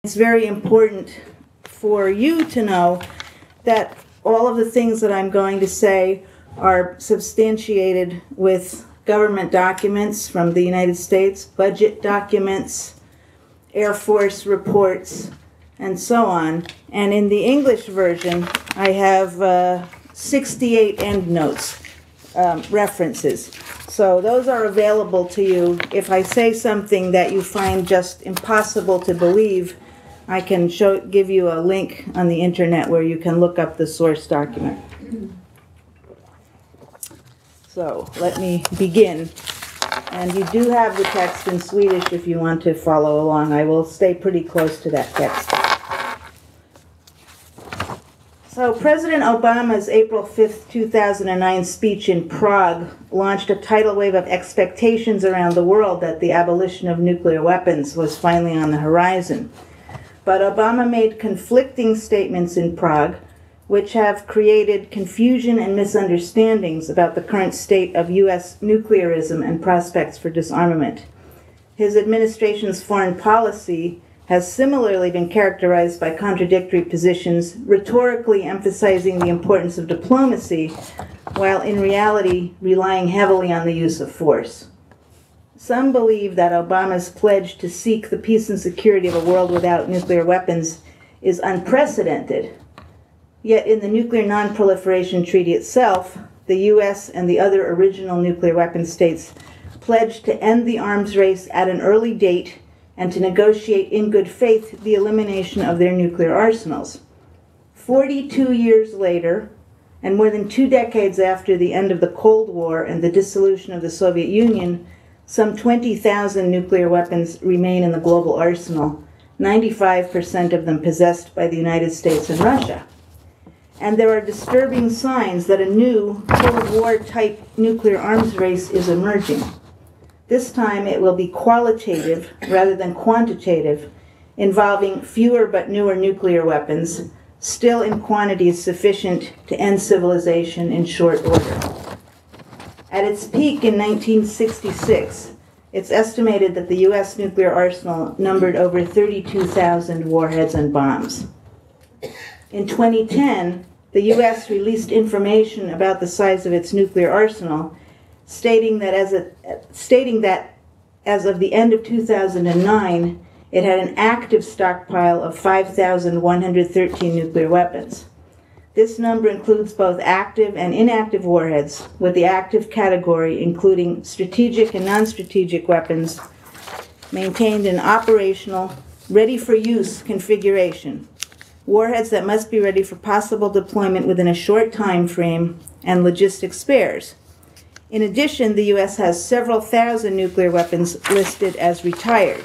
It's very important for you to know that all of the things that I'm going to say are substantiated with government documents from the United States, budget documents, Air Force reports, and so on. And in the English version, I have 68 endnotes, references. So those are available to you. If I say something that you find just impossible to believe, I can give you a link on the internet where you can look up the source document. So let me begin. And you do have the text in Swedish if you want to follow along. I will stay pretty close to that text. So President Obama's April 5th, 2009 speech in Prague launched a tidal wave of expectations around the world that the abolition of nuclear weapons was finally on the horizon. But Obama made conflicting statements in Prague, which have created confusion and misunderstandings about the current state of U.S. nuclearism and prospects for disarmament. His administration's foreign policy has similarly been characterized by contradictory positions, rhetorically emphasizing the importance of diplomacy, while in reality relying heavily on the use of force. Some believe that Obama's pledge to seek the peace and security of a world without nuclear weapons is unprecedented. Yet in the Nuclear Non-Proliferation Treaty itself, the U.S. and the other original nuclear weapon states pledged to end the arms race at an early date and to negotiate in good faith the elimination of their nuclear arsenals. 42 years later, and more than 2 decades after the end of the Cold War and the dissolution of the Soviet Union, some 20,000 nuclear weapons remain in the global arsenal, 95% of them possessed by the United States and Russia. And there are disturbing signs that a new Cold War-type nuclear arms race is emerging. This time it will be qualitative rather than quantitative, involving fewer but newer nuclear weapons, still in quantities sufficient to end civilization in short order. At its peak in 1966, it's estimated that the U.S. nuclear arsenal numbered over 32,000 warheads and bombs. In 2010, the U.S. released information about the size of its nuclear arsenal, stating that as of the end of 2009, it had an active stockpile of 5,113 nuclear weapons. This number includes both active and inactive warheads, with the active category including strategic and non-strategic weapons maintained in operational, ready-for-use configuration, warheads that must be ready for possible deployment within a short time frame, and logistic spares. In addition, the U.S. has several thousand nuclear weapons listed as retired.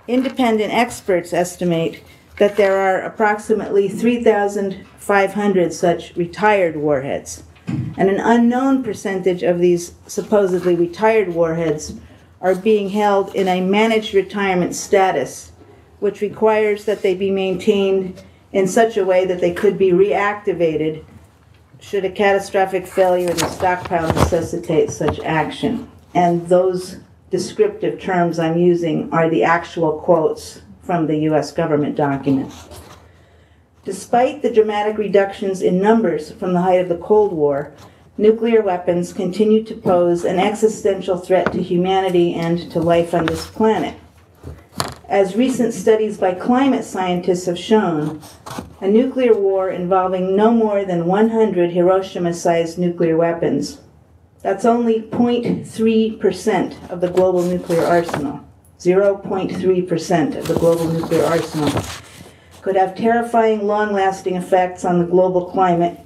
Independent experts estimate that there are approximately 3,500 such retired warheads, and an unknown percentage of these supposedly retired warheads are being held in a managed retirement status, which requires that they be maintained in such a way that they could be reactivated should a catastrophic failure in the stockpile necessitate such action. And those descriptive terms I'm using are the actual quotes from the U.S. government document. Despite the dramatic reductions in numbers from the height of the Cold War, nuclear weapons continue to pose an existential threat to humanity and to life on this planet. As recent studies by climate scientists have shown, a nuclear war involving no more than 100 Hiroshima-sized nuclear weapons, that's only 0.3% of the global nuclear arsenal, 0.3% of the global nuclear arsenal, could have terrifying long-lasting effects on the global climate,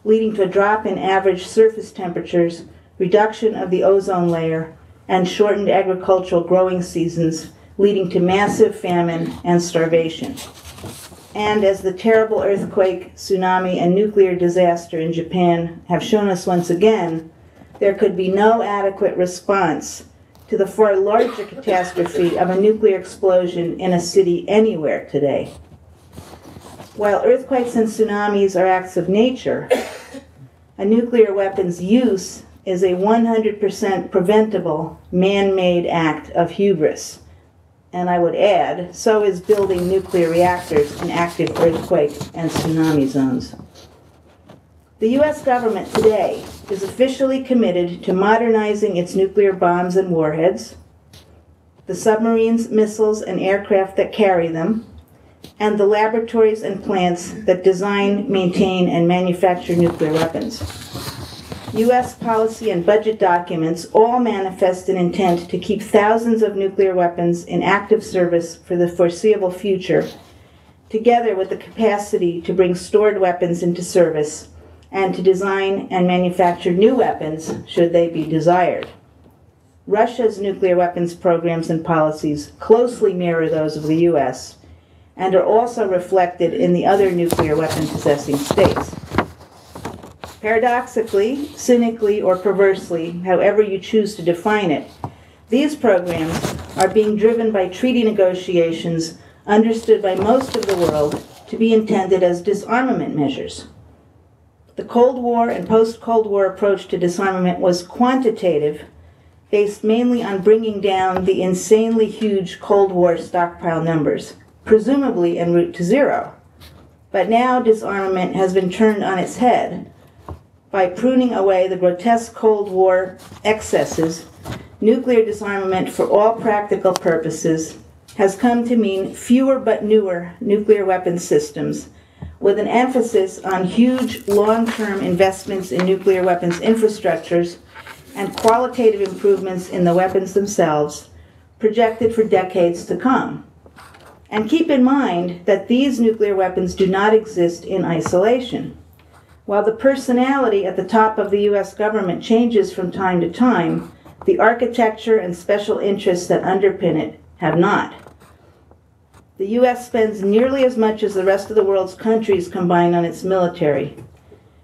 leading to a drop in average surface temperatures, reduction of the ozone layer, and shortened agricultural growing seasons, leading to massive famine and starvation. And as the terrible earthquake, tsunami, and nuclear disaster in Japan have shown us once again, there could be no adequate response to the far larger catastrophe of a nuclear explosion in a city anywhere today. While earthquakes and tsunamis are acts of nature, a nuclear weapon's use is a 100% preventable, man-made act of hubris. and I would add, so is building nuclear reactors in active earthquake and tsunami zones. The U.S. government today is officially committed to modernizing its nuclear bombs and warheads, the submarines, missiles, and aircraft that carry them, and the laboratories and plants that design, maintain, and manufacture nuclear weapons. U.S. policy and budget documents all manifest an intent to keep thousands of nuclear weapons in active service for the foreseeable future, together with the capacity to bring stored weapons into service and to design and manufacture new weapons should they be desired. Russia's nuclear weapons programs and policies closely mirror those of the U.S. and are also reflected in the other nuclear weapon-possessing states. Paradoxically, cynically, or perversely, however you choose to define it, these programs are being driven by treaty negotiations understood by most of the world to be intended as disarmament measures. The Cold War and post-Cold War approach to disarmament was quantitative, based mainly on bringing down the insanely huge Cold War stockpile numbers, presumably en route to zero. But now disarmament has been turned on its head. By pruning away the grotesque Cold War excesses, nuclear disarmament for all practical purposes has come to mean fewer but newer nuclear weapons systems, with an emphasis on huge long-term investments in nuclear weapons infrastructures and qualitative improvements in the weapons themselves, projected for decades to come. And keep in mind that these nuclear weapons do not exist in isolation. While the personality at the top of the U.S. government changes from time to time, the architecture and special interests that underpin it have not. The U.S. spends nearly as much as the rest of the world's countries combined on its military.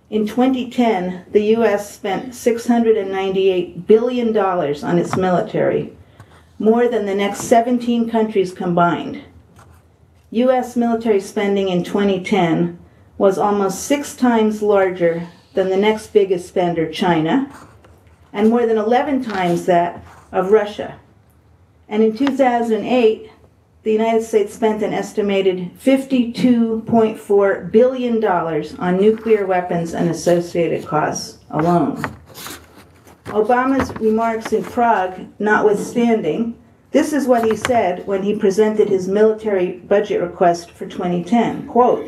In 2010, the U.S. spent $698 billion on its military, more than the next 17 countries combined. U.S. military spending in 2010 was almost 6 times larger than the next biggest spender, China, and more than 11 times that of Russia. And in 2008, the United States spent an estimated $52.4 billion on nuclear weapons and associated costs alone. Obama's remarks in Prague notwithstanding, this is what he said when he presented his military budget request for 2010, quote,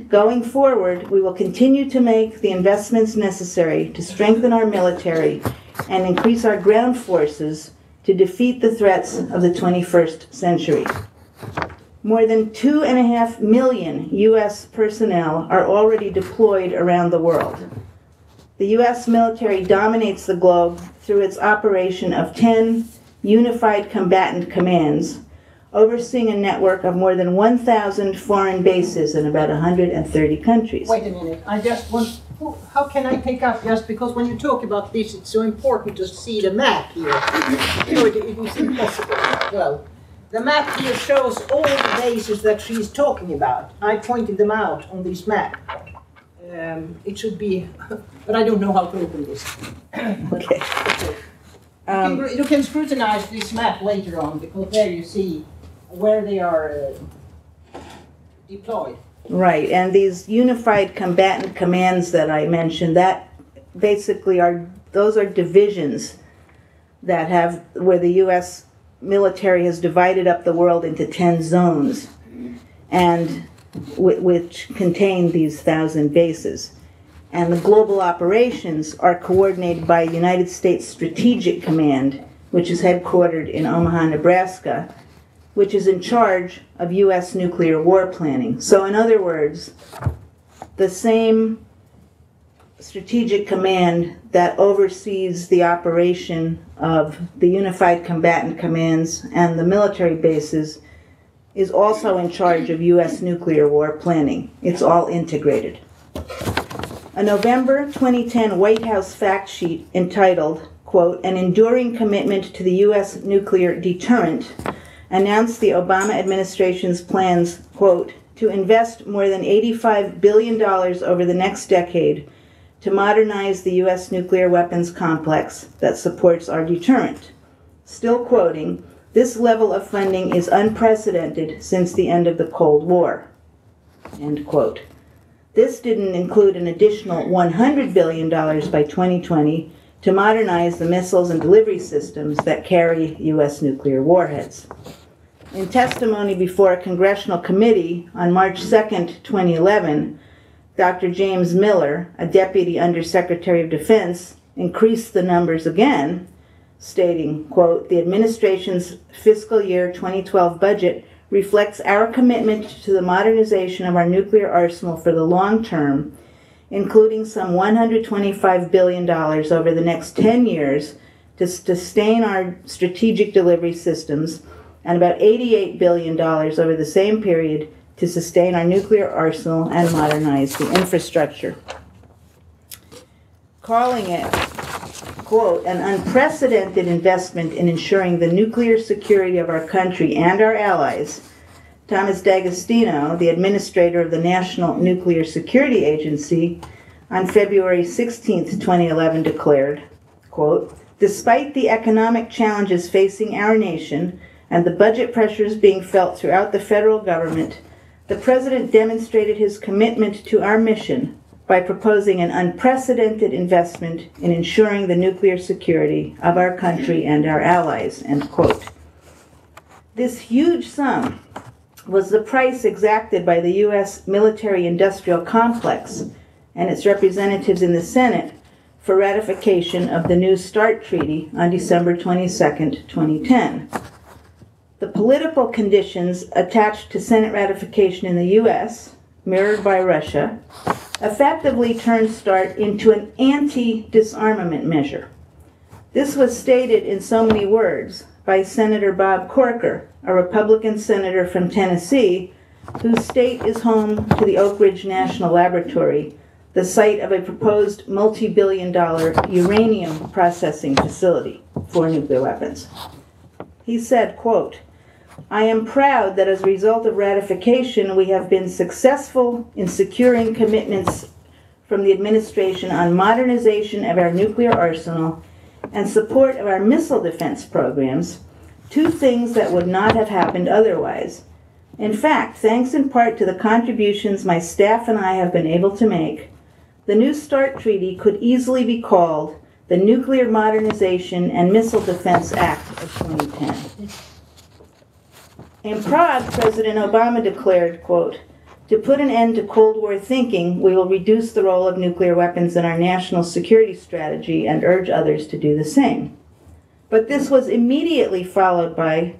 "Going forward, we will continue to make the investments necessary to strengthen our military and increase our ground forces to defeat the threats of the 21st century." More than 2.5 million U.S. personnel are already deployed around the world. The U.S. military dominates the globe through its operation of 10 unified combatant commands, overseeing a network of more than 1,000 foreign bases in about 130 countries. Wait a minute, I just want, how can I take up, just because when you talk about this, it's so important to see the map here. So it is impossible. Well, the map here shows all the bases that she's talking about. I pointed them out on this map. It should be, but I don't know how to open this. Okay. You can scrutinize this map later on, because there you see where they are deployed. Right, and these unified combatant commands that I mentioned, that basically those are divisions that have, where the U.S. military has divided up the world into 10 zones, and which contain these 1,000 bases. And the global operations are coordinated by the United States Strategic Command, which is headquartered in Omaha, Nebraska, which is in charge of U.S. nuclear war planning. So in other words, the same strategic command that oversees the operation of the unified combatant commands and the military bases is also in charge of U.S. nuclear war planning. It's all integrated. A November 2010 White House fact sheet entitled, quote, "An Enduring Commitment to the U.S. Nuclear Deterrent," announced the Obama administration's plans, quote, "to invest more than $85 billion over the next decade to modernize the U.S. nuclear weapons complex that supports our deterrent." Still quoting, This level of funding is unprecedented since the end of the Cold War." End quote. This didn't include an additional $100 billion by 2020 to modernize the missiles and delivery systems that carry U.S. nuclear warheads. In testimony before a congressional committee on March 2nd, 2011, Dr. James Miller, a Deputy Undersecretary of Defense, increased the numbers again, stating, quote, "The administration's fiscal year 2012 budget reflects our commitment to the modernization of our nuclear arsenal for the long term, including some $125 billion over the next 10 years to sustain our strategic delivery systems, and about $88 billion over the same period to sustain our nuclear arsenal and modernize the infrastructure." Calling it, quote, "an unprecedented investment in ensuring the nuclear security of our country and our allies," Thomas D'Agostino, the administrator of the National Nuclear Security Agency, on February 16, 2011 declared, quote, "Despite the economic challenges facing our nation and the budget pressures being felt throughout the federal government, the President demonstrated his commitment to our mission by proposing an unprecedented investment in ensuring the nuclear security of our country and our allies," end quote. This huge sum was the price exacted by the U.S. military-industrial complex and its representatives in the Senate for ratification of the New START Treaty on December 22, 2010. The political conditions attached to Senate ratification in the U.S., mirrored by Russia, effectively turned START into an anti-disarmament measure. This was stated in so many words by Senator Bob Corker, a Republican senator from Tennessee, whose state is home to the Oak Ridge National Laboratory, the site of a proposed multi-billion-dollar uranium processing facility for nuclear weapons. He said, quote, "I am proud that as a result of ratification, we have been successful in securing commitments from the administration on modernization of our nuclear arsenal and support of our missile defense programs, two things that would not have happened otherwise. In fact, thanks in part to the contributions my staff and I have been able to make, the New START Treaty could easily be called the Nuclear Modernization and Missile Defense Act of 2010. In Prague, President Obama declared, quote, "To put an end to Cold War thinking, we will reduce the role of nuclear weapons in our national security strategy and urge others to do the same." But this was immediately followed by,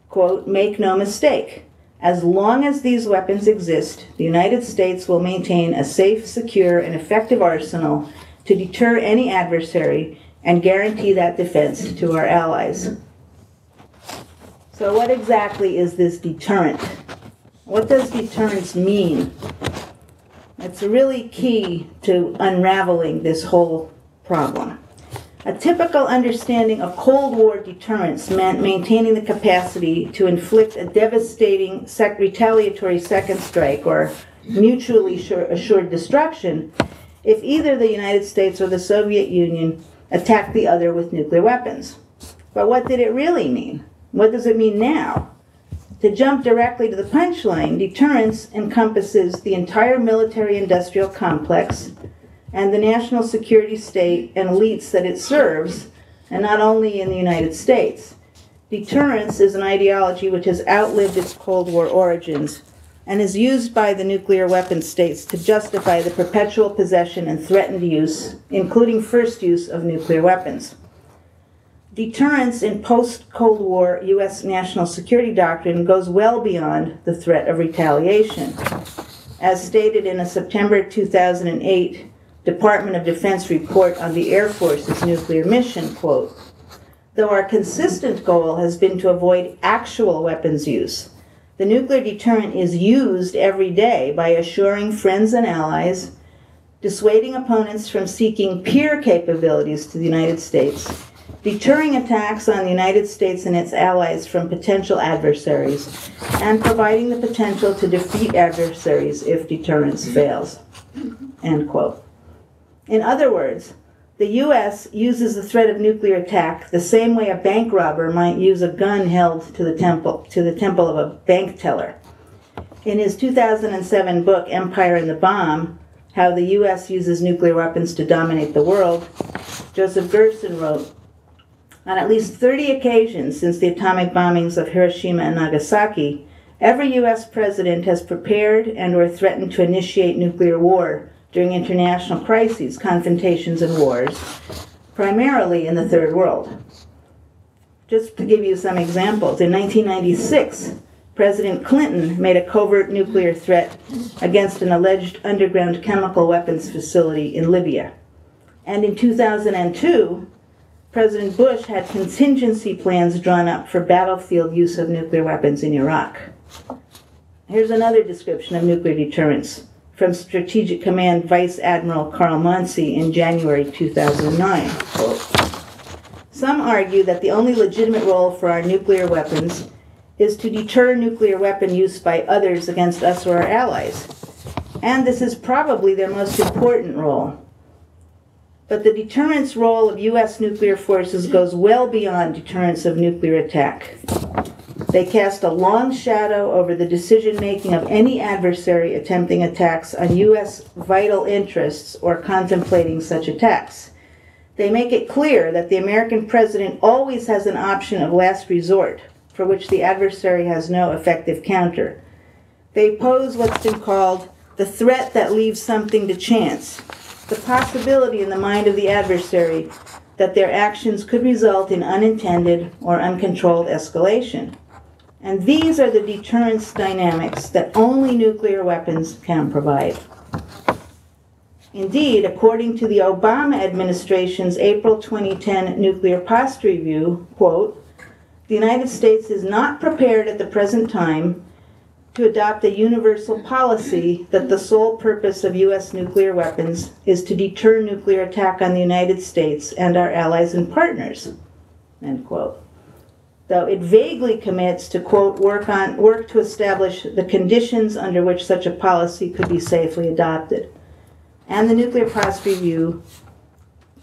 quote, "Make no mistake, as long as these weapons exist, the United States will maintain a safe, secure, and effective arsenal to deter any adversary and guarantee that defense to our allies." So what exactly is this deterrent? What does deterrence mean? It's really key to unraveling this whole problem. A typical understanding of Cold War deterrence meant maintaining the capacity to inflict a devastating retaliatory second strike or mutually assured destruction if either the United States or the Soviet Union attacked the other with nuclear weapons. But what did it really mean? What does it mean now? To jump directly to the punchline, deterrence encompasses the entire military-industrial complex and the national security state and elites that it serves, and not only in the United States. Deterrence is an ideology which has outlived its Cold War origins and is used by the nuclear weapons states to justify the perpetual possession and threatened use, including first use, of nuclear weapons. Deterrence in post-Cold War U.S. national security doctrine goes well beyond the threat of retaliation. As stated in a September 2008 Department of Defense report on the Air Force's nuclear mission, quote, "Though our consistent goal has been to avoid actual weapons use, the nuclear deterrent is used every day by assuring friends and allies, dissuading opponents from seeking peer capabilities to the United States, deterring attacks on the United States and its allies from potential adversaries, and providing the potential to defeat adversaries if deterrence fails," end quote. In other words, The U.S. uses the threat of nuclear attack the same way a bank robber might use a gun held to the temple of a bank teller. In his 2007 book, Empire and the Bomb, How the U.S. Uses Nuclear Weapons to Dominate the World, Joseph Gerson wrote, on at least 30 occasions since the atomic bombings of Hiroshima and Nagasaki, every U.S. president has prepared and or threatened to initiate nuclear war during international crises, confrontations, and wars, primarily in the Third World. Just to give you some examples, in 1996, President Clinton made a covert nuclear threat against an alleged underground chemical weapons facility in Libya. And in 2002, President Bush had contingency plans drawn up for battlefield use of nuclear weapons in Iraq. Here's another description of nuclear deterrence from Strategic Command Vice Admiral Carl Monsey in January 2009. Quote, some argue that the only legitimate role for our nuclear weapons is to deter nuclear weapon use by others against us or our allies. And this is probably their most important role. But the deterrence role of U.S. nuclear forces goes well beyond deterrence of nuclear attack. They cast a long shadow over the decision-making of any adversary attempting attacks on U.S. vital interests or contemplating such attacks. They make it clear that the American president always has an option of last resort, for which the adversary has no effective counter. They pose what's been called the threat that leaves something to chance, the possibility in the mind of the adversary that their actions could result in unintended or uncontrolled escalation. And these are the deterrence dynamics that only nuclear weapons can provide. Indeed, according to the Obama administration's April 2010 Nuclear Posture Review, quote, the United States is not prepared at the present time to adopt a universal policy that the sole purpose of U.S. nuclear weapons is to deter nuclear attack on the United States and our allies and partners, end quote. Though it vaguely commits to, quote, work to establish the conditions under which such a policy could be safely adopted. And the Nuclear Posture Review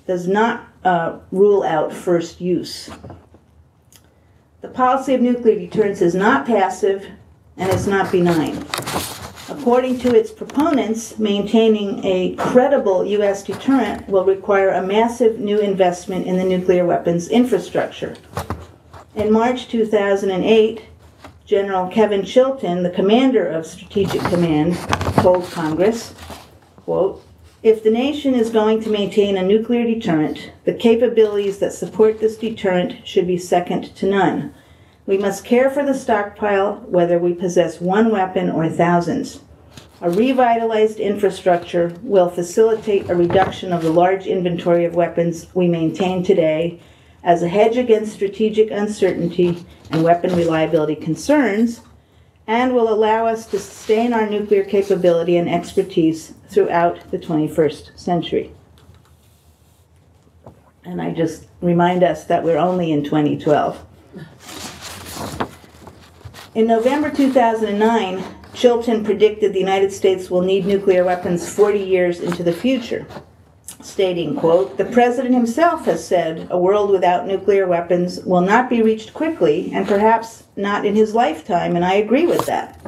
does not rule out first use. The policy of nuclear deterrence is not passive and it's not benign. According to its proponents, maintaining a credible U.S. deterrent will require a massive new investment in the nuclear weapons infrastructure. In March 2008, General Kevin Chilton, the commander of Strategic Command, told Congress, quote, if the nation is going to maintain a nuclear deterrent, the capabilities that support this deterrent should be second to none. We must care for the stockpile, whether we possess one weapon or thousands. A revitalized infrastructure will facilitate a reduction of the large inventory of weapons we maintain today as a hedge against strategic uncertainty and weapon reliability concerns, and will allow us to sustain our nuclear capability and expertise throughout the 21st century. And I just remind us that we're only in 2012. In November 2009, Chilton predicted the United States will need nuclear weapons 40 years into the future, stating, quote, the president himself has said a world without nuclear weapons will not be reached quickly and perhaps not in his lifetime, and I agree with that.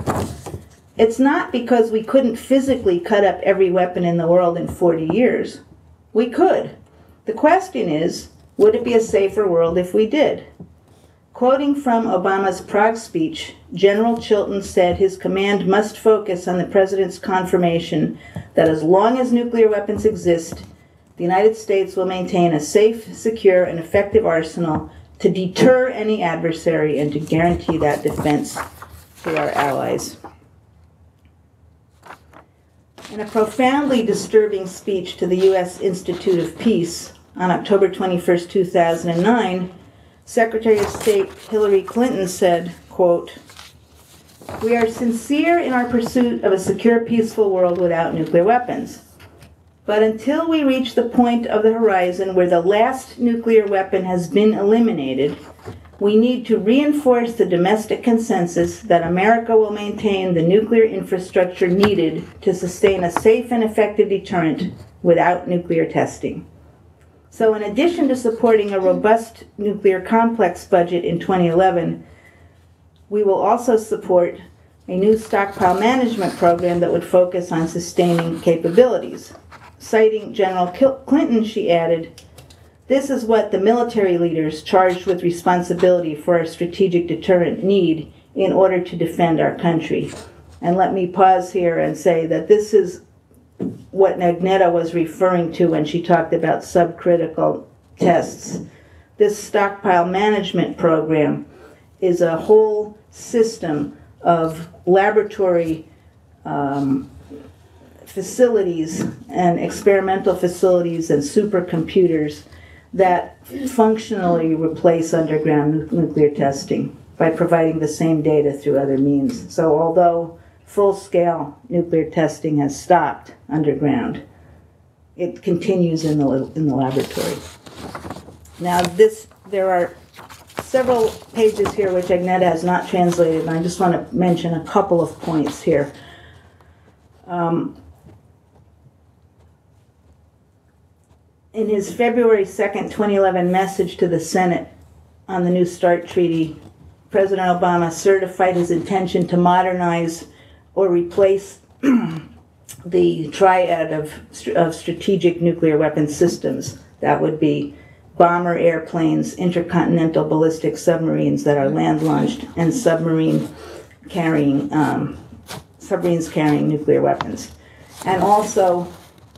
It's not because we couldn't physically cut up every weapon in the world in 40 years. We could. The question is, would it be a safer world if we did? Quoting from Obama's Prague speech, General Chilton said his command must focus on the president's confirmation that as long as nuclear weapons exist, the United States will maintain a safe, secure, and effective arsenal to deter any adversary and to guarantee that defense to our allies. In a profoundly disturbing speech to the U.S. Institute of Peace on October 21, 2009, Secretary of State Hillary Clinton said, quote, we are sincere in our pursuit of a secure, peaceful world without nuclear weapons. But until we reach the point of the horizon where the last nuclear weapon has been eliminated, we need to reinforce the domestic consensus that America will maintain the nuclear infrastructure needed to sustain a safe and effective deterrent without nuclear testing. So in addition to supporting a robust nuclear complex budget in 2011, we will also support a new stockpile management program that would focus on sustaining capabilities. Citing General Clinton, she added, "This is what the military leaders charged with responsibility for our strategic deterrent need in order to defend our country." And let me pause here and say that this is what Agneta was referring to when she talked about subcritical tests. This stockpile management program is a whole system of laboratory facilities and experimental facilities and supercomputers that functionally replace underground nuclear testing by providing the same data through other means. So although full-scale nuclear testing has stopped underground, it continues in the laboratory. Now there are several pages here which Agneta has not translated, and I just want to mention a couple of points here. In his February 2nd, 2011 message to the Senate on the New START Treaty, President Obama certified his intention to modernize or replace the triad of strategic nuclear weapon systems. That would be bomber airplanes, intercontinental ballistic submarines that are land-launched, and submarines carrying nuclear weapons. And also,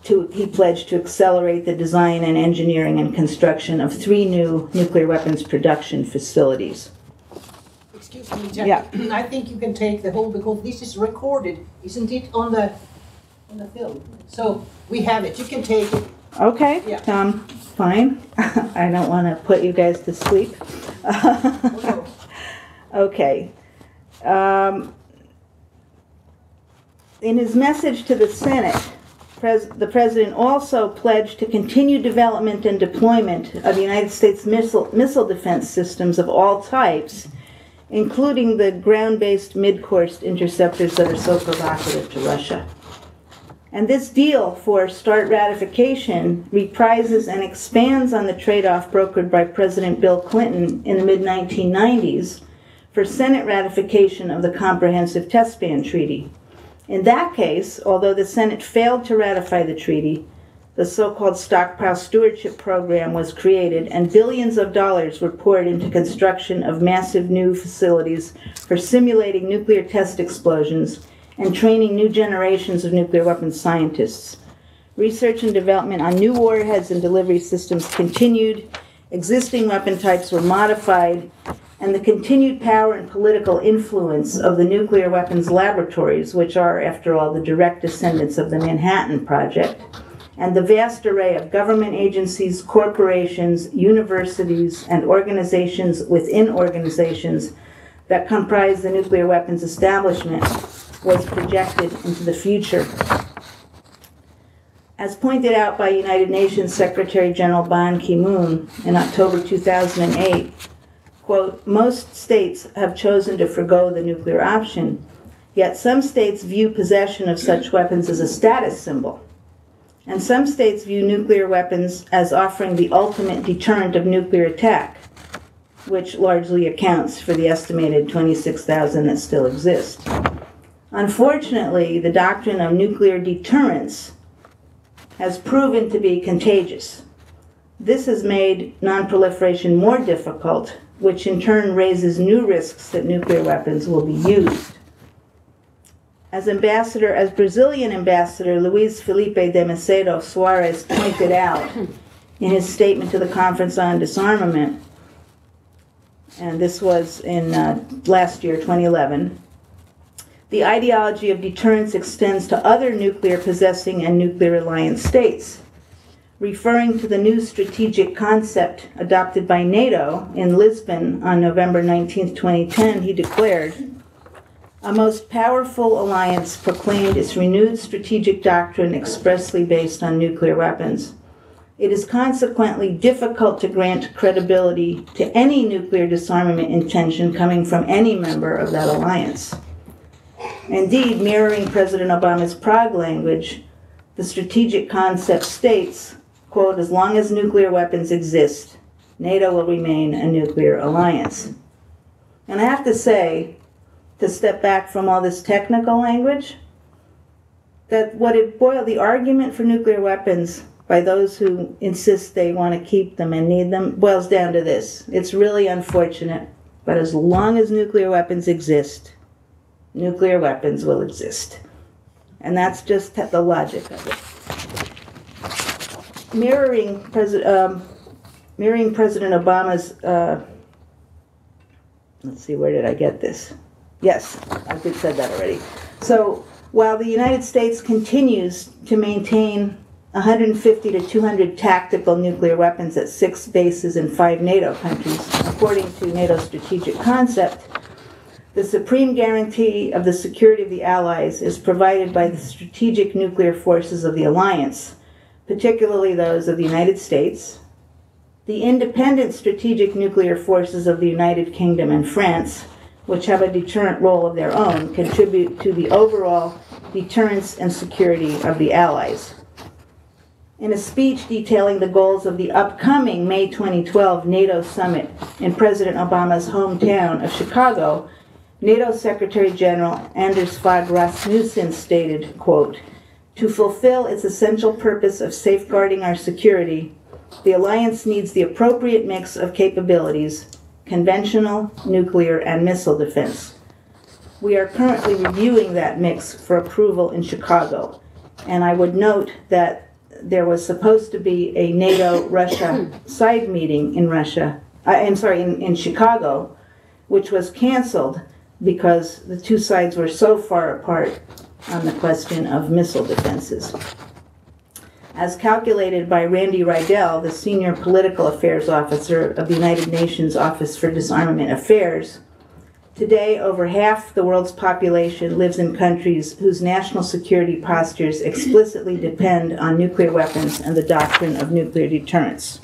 he pledged to accelerate the design and engineering and construction of 3 new nuclear weapons production facilities. Excuse me, Jacqueline. Yeah. I think you can take the whole, because this is recorded, isn't it, on the film? So we have it. You can take it. Okay. Yeah. Fine. I don't want to put you guys to sleep. Okay. In his message to the Senate, the President also pledged to continue development and deployment of United States missile defense systems of all types, including the ground-based mid-course interceptors that are so provocative to Russia. And this deal for START ratification reprises and expands on the trade-off brokered by President Bill Clinton in the mid-1990s for Senate ratification of the Comprehensive Test Ban Treaty. In that case, although the Senate failed to ratify the treaty, the so-called Stockpile Stewardship Program was created, and billions of dollars were poured into construction of massive new facilities for simulating nuclear test explosions and training new generations of nuclear weapons scientists. Research and development on new warheads and delivery systems continued, existing weapon types were modified, and the continued power and political influence of the nuclear weapons laboratories, which are, after all, the direct descendants of the Manhattan Project, and the vast array of government agencies, corporations, universities, and organizations within organizations that comprise the nuclear weapons establishment was projected into the future. As pointed out by United Nations Secretary General Ban Ki-moon in October 2008, quote, "Most states have chosen to forgo the nuclear option, yet some states view possession of such weapons as a status symbol. And some states view nuclear weapons as offering the ultimate deterrent of nuclear attack, which largely accounts for the estimated 26,000 that still exist. Unfortunately, the doctrine of nuclear deterrence has proven to be contagious. This has made nonproliferation more difficult, which in turn raises new risks that nuclear weapons will be used." As Brazilian Ambassador Luiz Felipe de Macedo Soares pointed out in his statement to the Conference on Disarmament, and this was in last year, 2011, "The ideology of deterrence extends to other nuclear-possessing and nuclear-reliant states. Referring to the new strategic concept adopted by NATO in Lisbon on November 19, 2010, he declared, "A most powerful alliance proclaimed its renewed strategic doctrine expressly based on nuclear weapons. It is consequently difficult to grant credibility to any nuclear disarmament intention coming from any member of that alliance." Indeed, mirroring President Obama's Prague language, the strategic concept states, quote, as long as nuclear weapons exist, NATO will remain a nuclear alliance. And I have to say, to step back from all this technical language, that the argument for nuclear weapons by those who insist they want to keep them and need them boils down to this. It's really unfortunate, but as long as nuclear weapons exist, nuclear weapons will exist. And that's just the logic of it. Mirroring President Obama's, let's see, where did I get this? Yes, I did said that already. So while the United States continues to maintain 150 to 200 tactical nuclear weapons at 6 bases in 5 NATO countries, according to NATO's strategic concept, the supreme guarantee of the security of the Allies is provided by the strategic nuclear forces of the alliance, particularly those of the United States, the independent strategic nuclear forces of the United Kingdom and France, which have a deterrent role of their own, contribute to the overall deterrence and security of the Allies. In a speech detailing the goals of the upcoming May 2012 NATO summit in President Obama's hometown of Chicago, NATO Secretary General Anders Fogh Rasmussen stated, quote, "To fulfill its essential purpose of safeguarding our security, the alliance needs the appropriate mix of capabilities, conventional, nuclear, and missile defense. We are currently reviewing that mix for approval in Chicago." And I would note that there was supposed to be a NATO-Russia side meeting in in Chicago, which was canceled because the two sides were so far apart on the question of missile defenses. As calculated by Randy Rydell, the senior political affairs officer of the United Nations Office for Disarmament Affairs, today over half the world's population lives in countries whose national security postures explicitly depend on nuclear weapons and the doctrine of nuclear deterrence.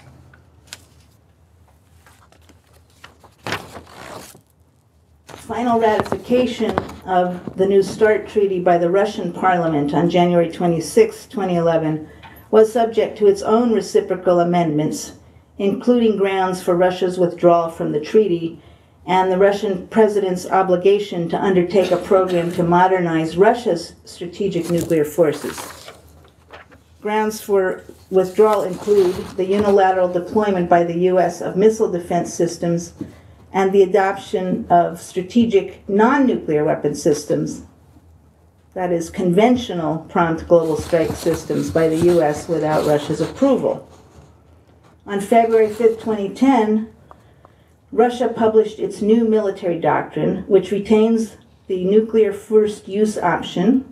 Final ratification of the New START Treaty by the Russian Parliament on January 26, 2011 was subject to its own reciprocal amendments, including grounds for Russia's withdrawal from the treaty and the Russian president's obligation to undertake a program to modernize Russia's strategic nuclear forces. Grounds for withdrawal include the unilateral deployment by the U.S. of missile defense systems and the adoption of strategic non-nuclear weapon systems, that is, conventional prompt global strike systems by the U.S. without Russia's approval. On February 5, 2010, Russia published its new military doctrine, which retains the nuclear first use option,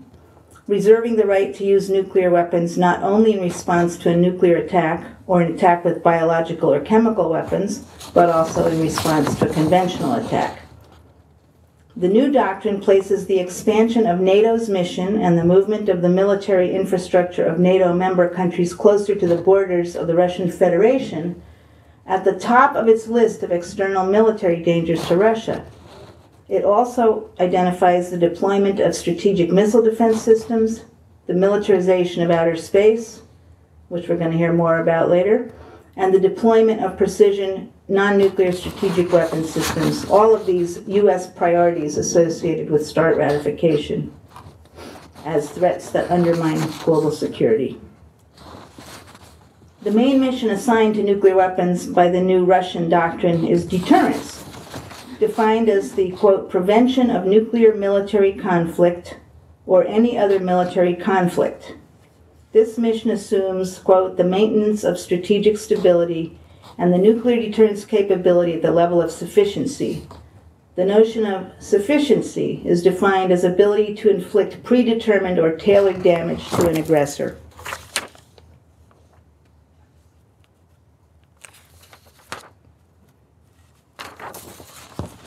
reserving the right to use nuclear weapons not only in response to a nuclear attack or an attack with biological or chemical weapons, but also in response to a conventional attack. The new doctrine places the expansion of NATO's mission and the movement of the military infrastructure of NATO member countries closer to the borders of the Russian Federation at the top of its list of external military dangers to Russia. It also identifies the deployment of strategic missile defense systems, the militarization of outer space, which we're going to hear more about later, and the deployment of precision non-nuclear strategic weapon systems, all of these U.S. priorities associated with START ratification as threats that undermine global security. The main mission assigned to nuclear weapons by the new Russian doctrine is deterrence, defined as the, quote, prevention of nuclear military conflict or any other military conflict. This mission assumes, quote, the maintenance of strategic stability and the nuclear deterrence capability at the level of sufficiency. The notion of sufficiency is defined as ability to inflict predetermined or tailored damage to an aggressor.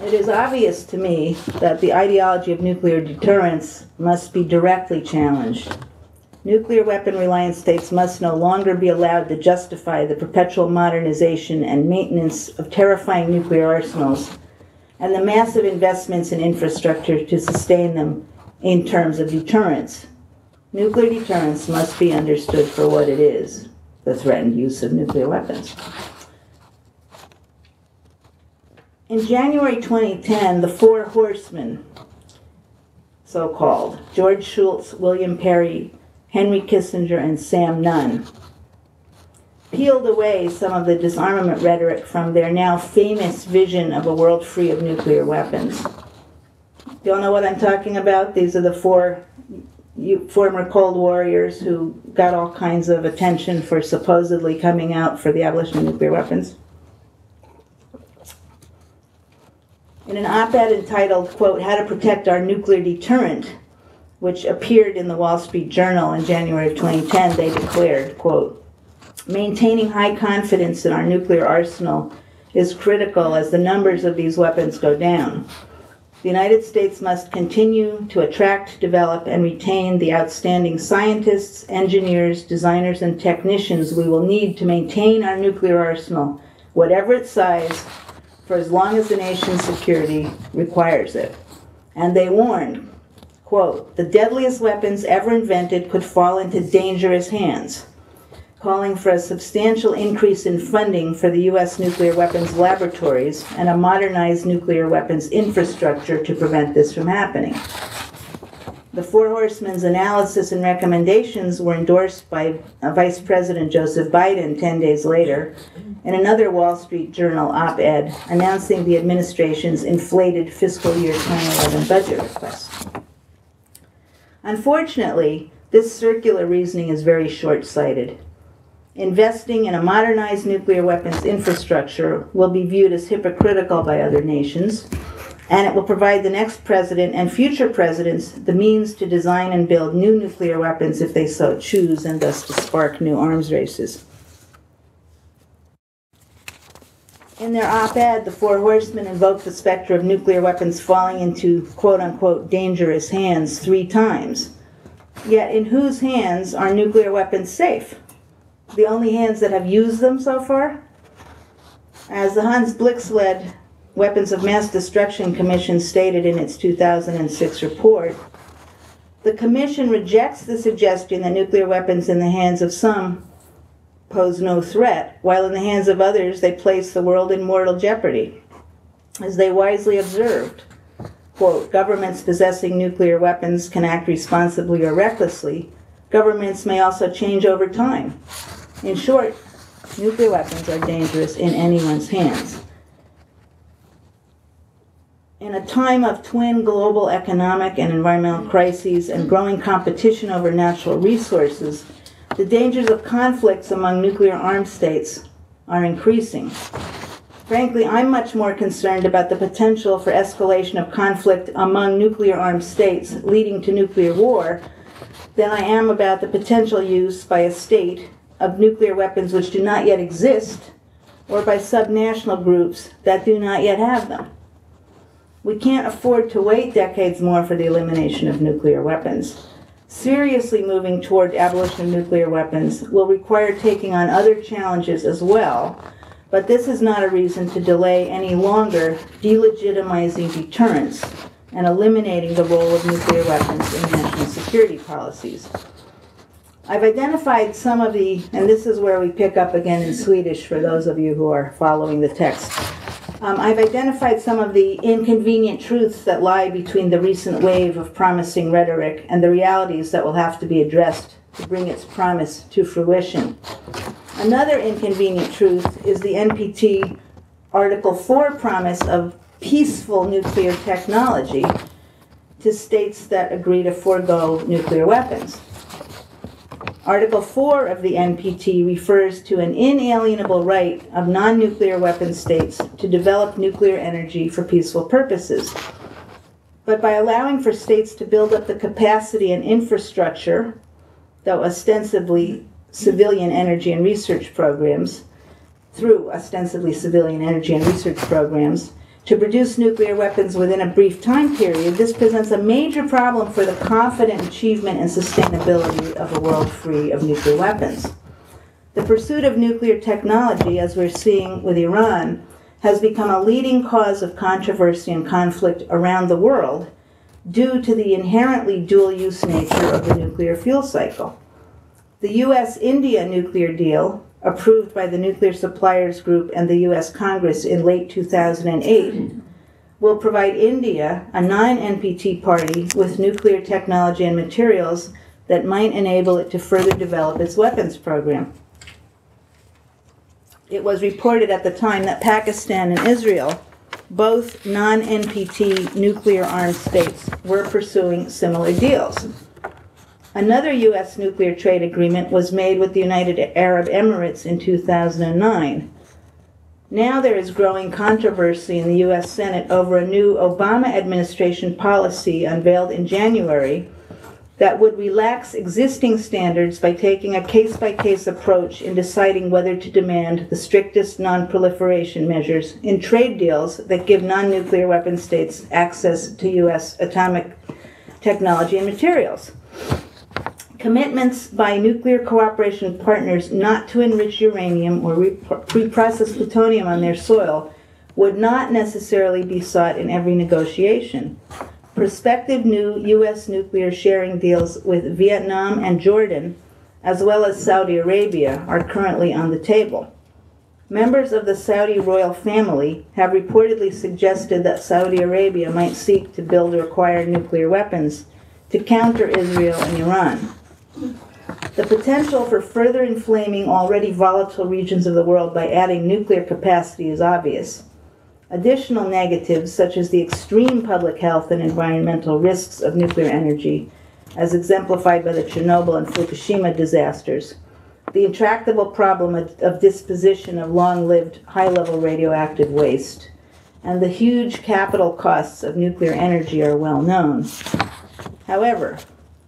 It is obvious to me that the ideology of nuclear deterrence must be directly challenged. Nuclear weapon-reliant states must no longer be allowed to justify the perpetual modernization and maintenance of terrifying nuclear arsenals and the massive investments in infrastructure to sustain them in terms of deterrence. Nuclear deterrence must be understood for what it is, the threatened use of nuclear weapons. In January 2010, the Four Horsemen, so-called, George Shultz, William Perry, Henry Kissinger, and Sam Nunn, peeled away some of the disarmament rhetoric from their now famous vision of a world free of nuclear weapons. You all know what I'm talking about? These are the four former Cold Warriors who got all kinds of attention for supposedly coming out for the abolition of nuclear weapons. In an op-ed entitled, quote, "How to Protect Our Nuclear Deterrent," which appeared in the Wall Street Journal in January of 2010, they declared, quote, "Maintaining high confidence in our nuclear arsenal is critical as the numbers of these weapons go down. The United States must continue to attract, develop, and retain the outstanding scientists, engineers, designers, and technicians we will need to maintain our nuclear arsenal, whatever its size, for as long as the nation's security requires it." And they warned, quote, "The deadliest weapons ever invented could fall into dangerous hands," calling for a substantial increase in funding for the U.S. nuclear weapons laboratories and a modernized nuclear weapons infrastructure to prevent this from happening. The Four Horsemen's analysis and recommendations were endorsed by Vice President Joseph Biden 10 days later in another Wall Street Journal op-ed announcing the administration's inflated fiscal year 2011 budget request. Unfortunately, this circular reasoning is very short-sighted. Investing in a modernized nuclear weapons infrastructure will be viewed as hypocritical by other nations, and it will provide the next president and future presidents the means to design and build new nuclear weapons if they so choose, and thus to spark new arms races. In their op-ed, the Four Horsemen invoked the specter of nuclear weapons falling into quote-unquote dangerous hands 3 times. Yet in whose hands are nuclear weapons safe? The only hands that have used them so far? As the Hans Blix-led Weapons of Mass Destruction Commission stated in its 2006 report, the Commission rejects the suggestion that nuclear weapons in the hands of some pose no threat, while in the hands of others they place the world in mortal jeopardy. As they wisely observed, quote, "Governments possessing nuclear weapons can act responsibly or recklessly. Governments may also change over time. In short, nuclear weapons are dangerous in anyone's hands." In a time of twin global economic and environmental crises and growing competition over natural resources, the dangers of conflicts among nuclear armed states are increasing. Frankly, I'm much more concerned about the potential for escalation of conflict among nuclear armed states leading to nuclear war than I am about the potential use by a state of nuclear weapons which do not yet exist, or by subnational groups that do not yet have them. We can't afford to wait decades more for the elimination of nuclear weapons. Seriously moving toward abolition of nuclear weapons will require taking on other challenges as well, but this is not a reason to delay any longer delegitimizing deterrence and eliminating the role of nuclear weapons in national security policies. I've identified some of the, and this is where we pick up again in Swedish for those of you who are following the text. I've identified some of the inconvenient truths that lie between the recent wave of promising rhetoric and the realities that will have to be addressed to bring its promise to fruition. Another inconvenient truth is the NPT Article 4 promise of peaceful nuclear technology to states that agree to forego nuclear weapons. Article 4 of the NPT refers to an inalienable right of non-nuclear weapon states to develop nuclear energy for peaceful purposes. But by allowing for states to build up the capacity and infrastructure, though ostensibly civilian energy and research programs, through ostensibly civilian energy and research programs, to produce nuclear weapons within a brief time period, this presents a major problem for the confident achievement and sustainability of a world free of nuclear weapons. The pursuit of nuclear technology, as we're seeing with Iran, has become a leading cause of controversy and conflict around the world due to the inherently dual-use nature of the nuclear fuel cycle. The U.S.-India nuclear deal, approved by the Nuclear Suppliers Group and the U.S. Congress in late 2008, will provide India, a non-NPT party, with nuclear technology and materials that might enable it to further develop its weapons program. It was reported at the time that Pakistan and Israel, both non-NPT nuclear armed states, were pursuing similar deals. Another U.S. nuclear trade agreement was made with the United Arab Emirates in 2009. Now there is growing controversy in the U.S. Senate over a new Obama administration policy unveiled in January that would relax existing standards by taking a case-by-case approach in deciding whether to demand the strictest non-proliferation measures in trade deals that give non-nuclear weapon states access to U.S. atomic technology and materials. Commitments by nuclear cooperation partners not to enrich uranium or reprocess plutonium on their soil would not necessarily be sought in every negotiation. Prospective new U.S. nuclear sharing deals with Vietnam and Jordan, as well as Saudi Arabia, are currently on the table. Members of the Saudi royal family have reportedly suggested that Saudi Arabia might seek to build or acquire nuclear weapons to counter Israel and Iran. The potential for further inflaming already volatile regions of the world by adding nuclear capacity is obvious. Additional negatives, such as the extreme public health and environmental risks of nuclear energy, as exemplified by the Chernobyl and Fukushima disasters, the intractable problem of disposition of long-lived, high-level radioactive waste, and the huge capital costs of nuclear energy are well known. However,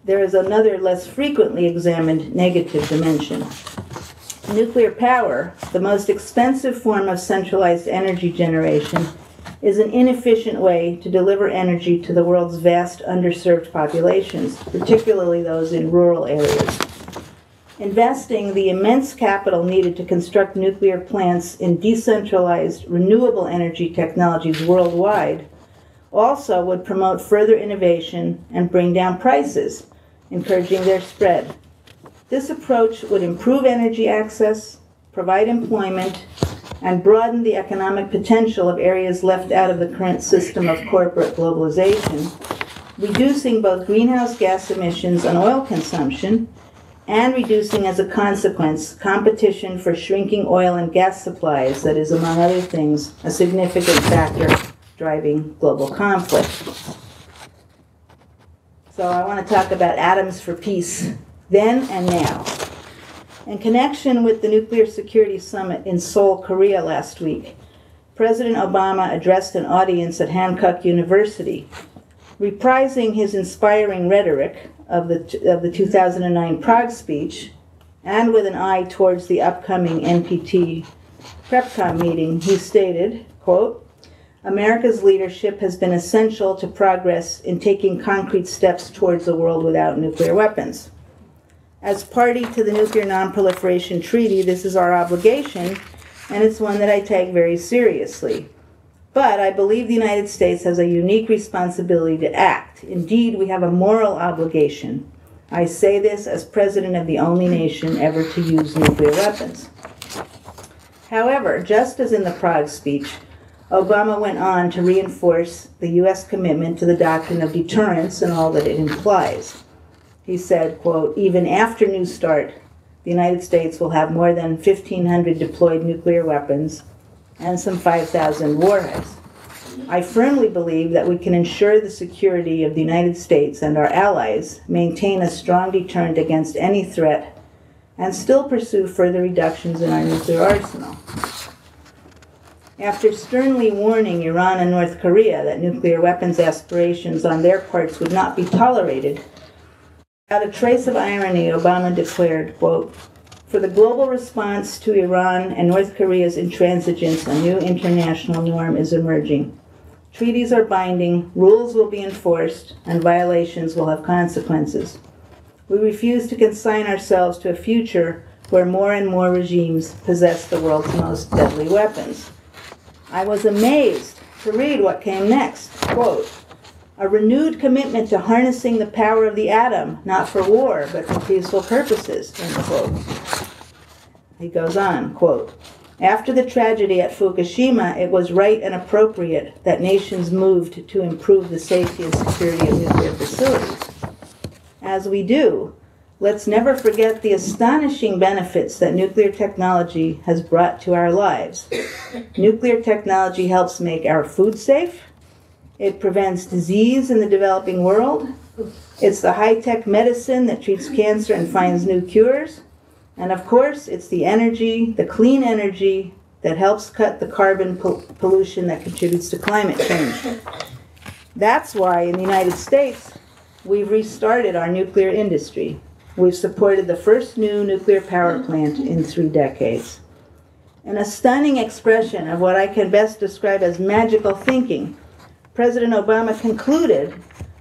there is another less frequently examined negative dimension. Nuclear power, the most expensive form of centralized energy generation, is an inefficient way to deliver energy to the world's vast underserved populations, particularly those in rural areas. Investing the immense capital needed to construct nuclear plants in decentralized, renewable energy technologies worldwide also would promote further innovation and bring down prices, encouraging their spread. This approach would improve energy access, provide employment, and broaden the economic potential of areas left out of the current system of corporate globalization, reducing both greenhouse gas emissions and oil consumption, and reducing as a consequence competition for shrinking oil and gas supplies that is, among other things, a significant factor driving global conflict. So I want to talk about atoms for peace, then and now. In connection with the Nuclear Security Summit in Seoul, Korea last week, President Obama addressed an audience at Hankook University, reprising his inspiring rhetoric of the 2009 Prague speech, and with an eye towards the upcoming NPT PrepCom meeting, he stated, quote, "America's leadership has been essential to progress in taking concrete steps towards a world without nuclear weapons. As party to the Nuclear Non-Proliferation Treaty, this is our obligation, and it's one that I take very seriously. But I believe the United States has a unique responsibility to act. Indeed, we have a moral obligation. I say this as president of the only nation ever to use nuclear weapons." However, just as in the Prague speech, Obama went on to reinforce the U.S. commitment to the doctrine of deterrence and all that it implies. He said, quote, "Even after New START, the United States will have more than 1,500 deployed nuclear weapons and some 5,000 warheads. I firmly believe that we can ensure the security of the United States and our allies, maintain a strong deterrent against any threat, and still pursue further reductions in our nuclear arsenal." After sternly warning Iran and North Korea that nuclear weapons aspirations on their parts would not be tolerated, without a trace of irony, Obama declared, quote, "For the global response to Iran and North Korea's intransigence, a new international norm is emerging. Treaties are binding, rules will be enforced, and violations will have consequences. We refuse to consign ourselves to a future where more and more regimes possess the world's most deadly weapons." I was amazed to read what came next. Quote, a renewed commitment to harnessing the power of the atom, not for war, but for peaceful purposes, end quote. He goes on, quote, after the tragedy at Fukushima, it was right and appropriate that nations moved to improve the safety and security of nuclear facilities. As we do, let's never forget the astonishing benefits that nuclear technology has brought to our lives. Nuclear technology helps make our food safe. It prevents disease in the developing world. It's the high-tech medicine that treats cancer and finds new cures. And of course, it's the energy, the clean energy, that helps cut the carbon pollution that contributes to climate change. That's why in the United States, we've restarted our nuclear industry. We've supported the first new nuclear power plant in 3 decades. In a stunning expression of what I can best describe as magical thinking, President Obama concluded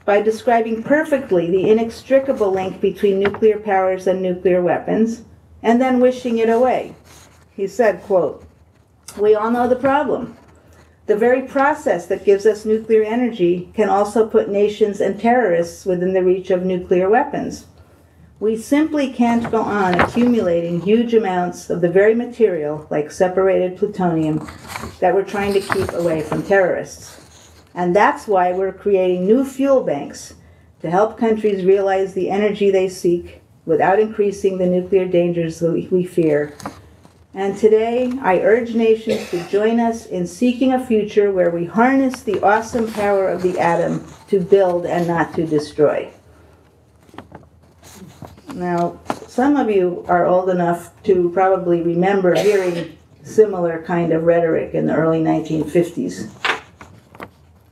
by describing perfectly the inextricable link between nuclear powers and nuclear weapons, and then wishing it away. He said, quote, we all know the problem. The very process that gives us nuclear energy can also put nations and terrorists within the reach of nuclear weapons. We simply can't go on accumulating huge amounts of the very material, like separated plutonium, that we're trying to keep away from terrorists. And that's why we're creating new fuel banks to help countries realize the energy they seek without increasing the nuclear dangers that we fear. And today, I urge nations to join us in seeking a future where we harness the awesome power of the atom to build and not to destroy. Now, some of you are old enough to probably remember hearing similar kind of rhetoric in the early 1950s.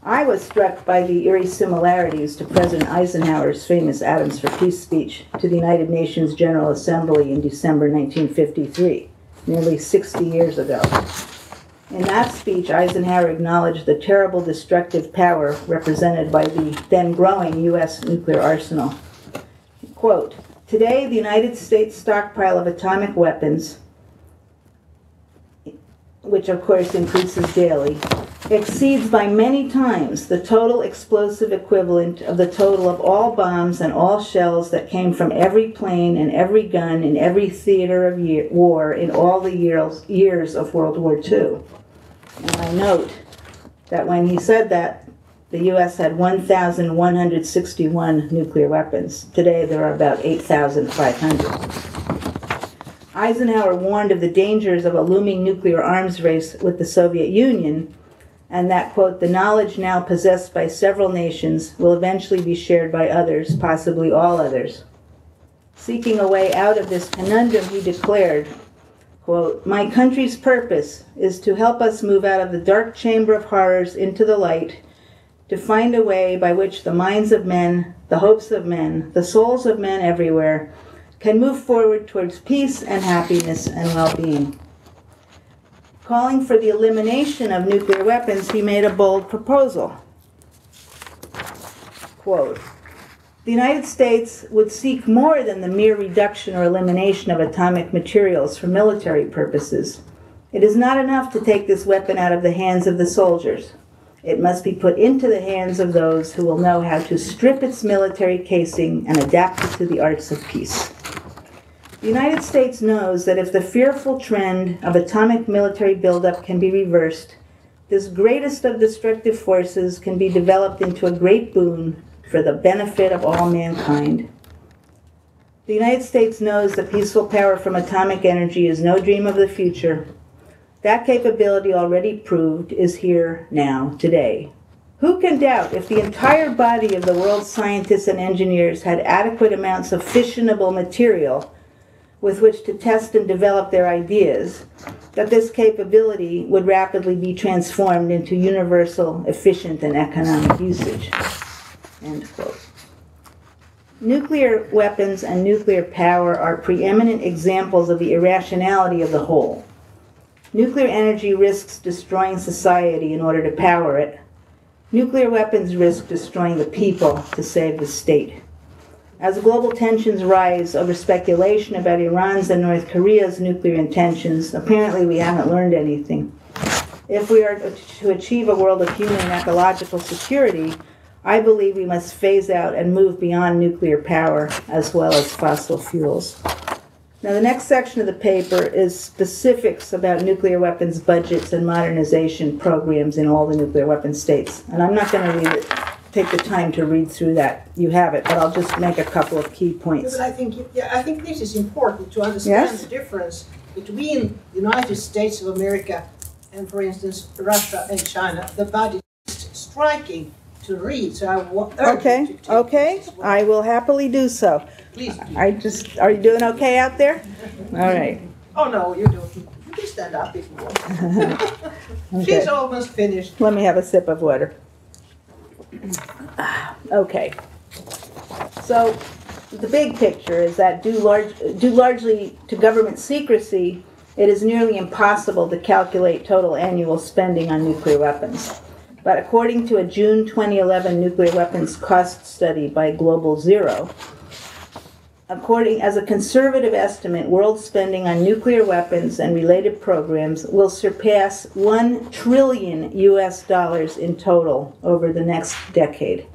I was struck by the eerie similarities to President Eisenhower's famous Atoms for Peace speech to the United Nations General Assembly in December 1953, nearly 60 years ago. In that speech, Eisenhower acknowledged the terrible destructive power represented by the then growing U.S. nuclear arsenal. Quote, today, the United States stockpile of atomic weapons, which of course increases daily, exceeds by many times the total explosive equivalent of the total of all bombs and all shells that came from every plane and every gun in every theater of war in all the years of World War II. And I note that when he said that, the U.S. had 1,161 nuclear weapons. Today, there are about 8,500. Eisenhower warned of the dangers of a looming nuclear arms race with the Soviet Union, and that, quote, the knowledge now possessed by several nations will eventually be shared by others, possibly all others. Seeking a way out of this conundrum, he declared, quote, my country's purpose is to help us move out of the dark chamber of horrors into the light, to find a way by which the minds of men, the hopes of men, the souls of men everywhere can move forward towards peace and happiness and well-being. Calling for the elimination of nuclear weapons, he made a bold proposal. Quote, the United States would seek more than the mere reduction or elimination of atomic materials for military purposes. It is not enough to take this weapon out of the hands of the soldiers. It must be put into the hands of those who will know how to strip its military casing and adapt it to the arts of peace. The United States knows that if the fearful trend of atomic military buildup can be reversed, this greatest of destructive forces can be developed into a great boon for the benefit of all mankind. The United States knows that peaceful power from atomic energy is no dream of the future. That capability, already proved, is here now, today. Who can doubt if the entire body of the world's scientists and engineers had adequate amounts of fissionable material with which to test and develop their ideas, that this capability would rapidly be transformed into universal, efficient, and economic usage? End quote. Nuclear weapons and nuclear power are preeminent examples of the irrationality of the whole. Nuclear energy risks destroying society in order to power it. Nuclear weapons risk destroying the people to save the state. As global tensions rise over speculation about Iran's and North Korea's nuclear intentions, apparently we haven't learned anything. If we are to achieve a world of human and ecological security, I believe we must phase out and move beyond nuclear power as well as fossil fuels. Now, the next section of the paper is specifics about nuclear weapons budgets and modernization programs in all the nuclear weapon states. And I'm not going to read it, take the time to read through that. You have it, but I'll just make a couple of key points. But I think this is important to understand the difference between the United States of America and, for instance, Russia and China. The budget is striking to read, so I urge you to take this as well. I will happily do so. Please do. Are you doing okay out there? All right. Oh no, you don't. You can stand up if you want. Okay. She's almost finished. Let me have a sip of water. Okay. So the big picture is that due largely to government secrecy, it is nearly impossible to calculate total annual spending on nuclear weapons. But according to a June 2011 nuclear weapons cost study by Global Zero, as a conservative estimate, world spending on nuclear weapons and related programs will surpass $1 trillion in total over the next decade.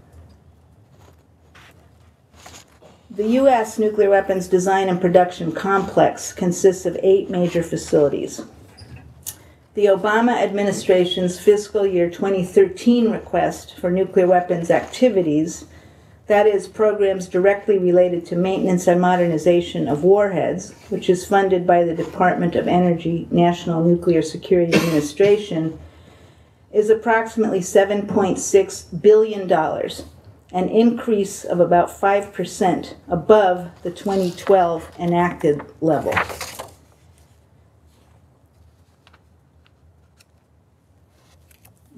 The U.S. nuclear weapons design and production complex consists of 8 major facilities. The Obama administration's fiscal year 2013 request for nuclear weapons activities, that is, programs directly related to maintenance and modernization of warheads, which is funded by the Department of Energy National Nuclear Security Administration, is approximately $7.6 billion, an increase of about 5% above the 2012 enacted level.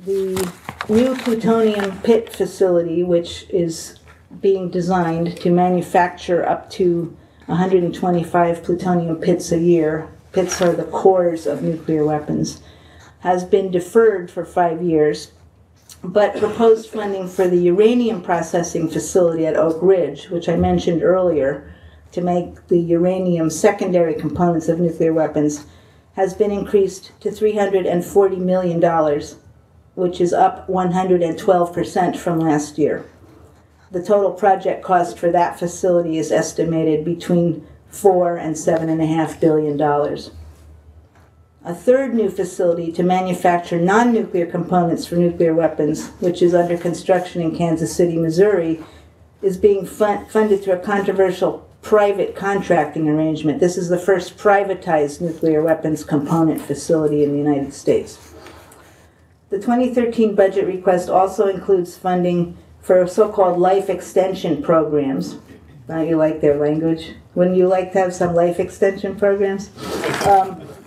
The new plutonium pit facility, which is being designed to manufacture up to 125 plutonium pits a year, pits are the cores of nuclear weapons, has been deferred for 5 years, but proposed funding for the uranium processing facility at Oak Ridge, which I mentioned earlier, to make the uranium secondary components of nuclear weapons, has been increased to $340 million, which is up 112% from last year. The total project cost for that facility is estimated between $4 and $7.5 billion. A third new facility to manufacture non-nuclear components for nuclear weapons, which is under construction in Kansas City, Missouri, is being funded through a controversial private contracting arrangement. This is the first privatized nuclear weapons component facility in the United States. The 2013 budget request also includes funding for so-called life extension programs. Don't you like their language? Wouldn't you like to have some life extension programs?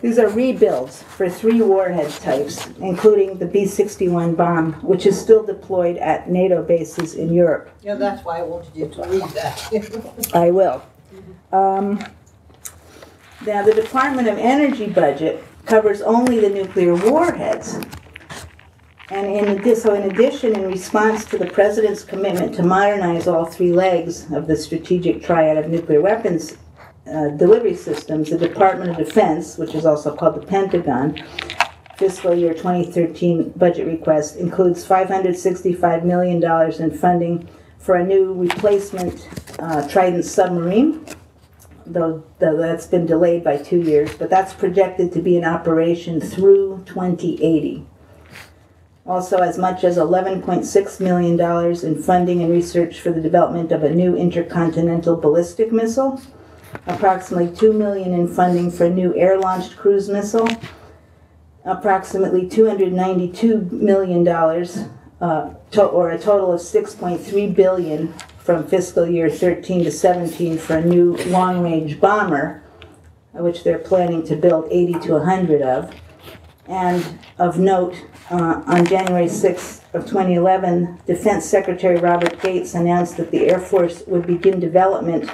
These are rebuilds for 3 warhead types, including the B-61 bomb, which is still deployed at NATO bases in Europe. Yeah, that's why I wanted you to read that. I will. Now, the Department of Energy budget covers only the nuclear warheads. And in addition, in response to the President's commitment to modernize all 3 legs of the strategic triad of nuclear weapons delivery systems, the Department of Defense, which is also called the Pentagon, fiscal year 2013 budget request includes $565 million in funding for a new replacement Trident submarine, though that's been delayed by 2 years, but that's projected to be in operation through 2080. Also, as much as $11.6 million in funding and research for the development of a new intercontinental ballistic missile, approximately $2 million in funding for a new air-launched cruise missile, approximately $292 million, or a total of $6.3 billion from fiscal year 13 to 17 for a new long-range bomber, which they're planning to build 80 to 100 of. And of note, on January 6th of 2011, Defense Secretary Robert Gates announced that the Air Force would begin development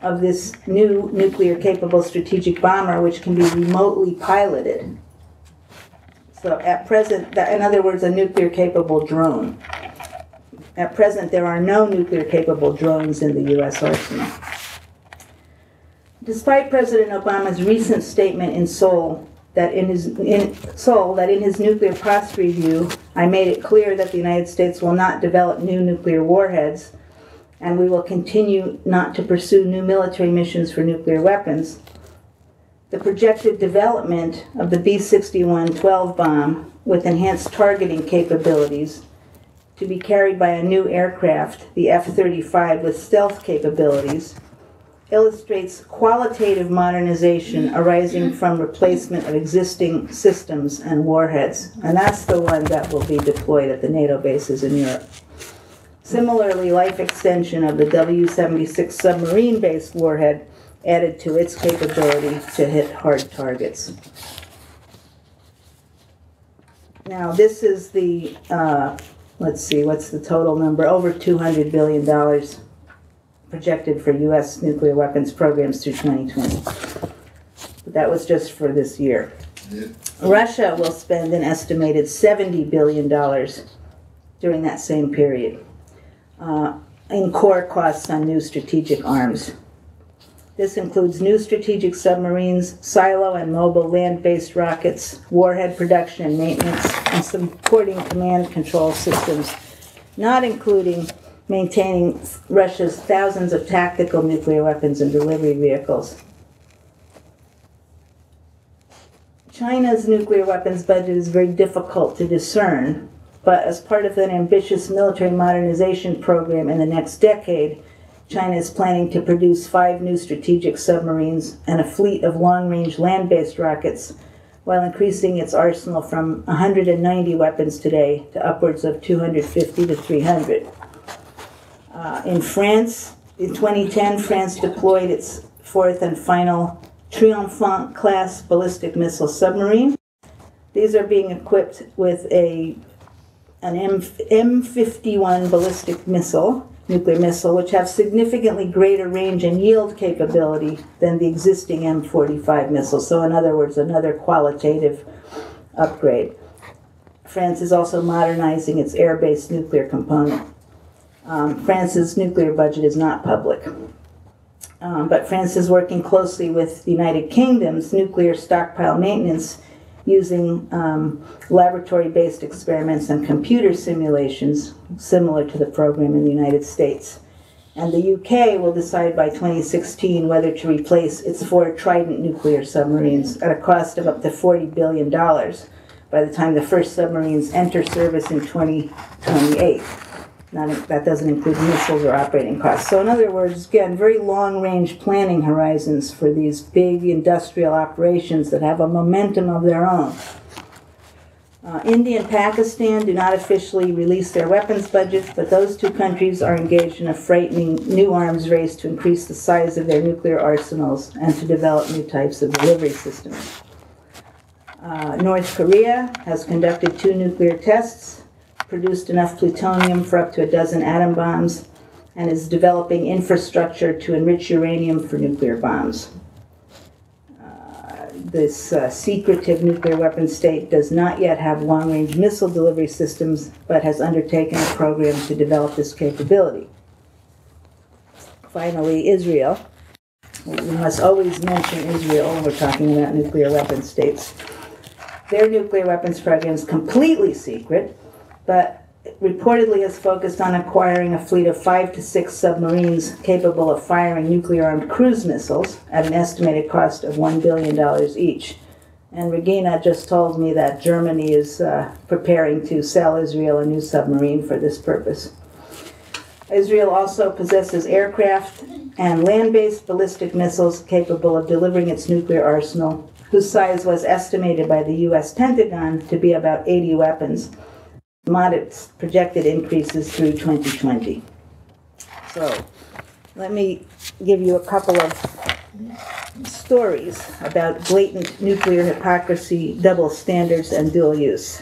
of this new nuclear-capable strategic bomber, which can be remotely piloted. So at present, in other words, a nuclear-capable drone. At present, there are no nuclear-capable drones in the U.S. arsenal. Despite President Obama's recent statement in Seoul that in his nuclear posture review, I made it clear that the United States will not develop new nuclear warheads, and we will continue not to pursue new military missions for nuclear weapons. The projected development of the B-61-12 bomb with enhanced targeting capabilities to be carried by a new aircraft, the F-35 with stealth capabilities, illustrates qualitative modernization arising from replacement of existing systems and warheads. And that's the one that will be deployed at the NATO bases in Europe. Similarly, life extension of the W-76 submarine-based warhead added to its capability to hit hard targets. Now, this is the, let's see, what's the total number? Over $200 billion projected for U.S. nuclear weapons programs through 2020. But that was just for this year. Yeah. Russia will spend an estimated $70 billion during that same period in core costs on new strategic arms. This includes new strategic submarines, silo and mobile land-based rockets, warhead production and maintenance, and supporting command and control systems, not including maintaining Russia's thousands of tactical nuclear weapons and delivery vehicles. China's nuclear weapons budget is very difficult to discern, but as part of an ambitious military modernization program in the next decade, China is planning to produce 5 new strategic submarines and a fleet of long-range land-based rockets, while increasing its arsenal from 190 weapons today to upwards of 250 to 300. In France, in 2010, France deployed its 4th and final Triomphant-class ballistic missile submarine. These are being equipped with an M51 ballistic missile, nuclear missile, which have significantly greater range and yield capability than the existing M45 missiles. So in other words, another qualitative upgrade. France is also modernizing its air-based nuclear component. France's nuclear budget is not public. But France is working closely with the United Kingdom's nuclear stockpile maintenance using laboratory-based experiments and computer simulations similar to the program in the United States. And the UK will decide by 2016 whether to replace its 4 Trident nuclear submarines at a cost of up to $40 billion by the time the first submarines enter service in 2028. That doesn't include missiles or operating costs. So in other words, again, very long-range planning horizons for these big industrial operations that have a momentum of their own. India and Pakistan do not officially release their weapons budgets, but those 2 countries are engaged in a frightening new arms race to increase the size of their nuclear arsenals and to develop new types of delivery systems. North Korea has conducted 2 nuclear tests, produced enough plutonium for up to 12 atom bombs, and is developing infrastructure to enrich uranium for nuclear bombs. This secretive nuclear weapon state does not yet have long-range missile delivery systems, but has undertaken a program to develop this capability. Finally, Israel. We must always mention Israel when we're talking about nuclear weapon states. Their nuclear weapons program is completely secret, but reportedly is focused on acquiring a fleet of 5 to 6 submarines capable of firing nuclear-armed cruise missiles at an estimated cost of $1 billion each. And Regina just told me that Germany is preparing to sell Israel a new submarine for this purpose. Israel also possesses aircraft and land-based ballistic missiles capable of delivering its nuclear arsenal, whose size was estimated by the U.S. Pentagon to be about 80 weapons. Modest projected increases through 2020. So, let me give you a couple of stories about blatant nuclear hypocrisy, double standards, and dual use.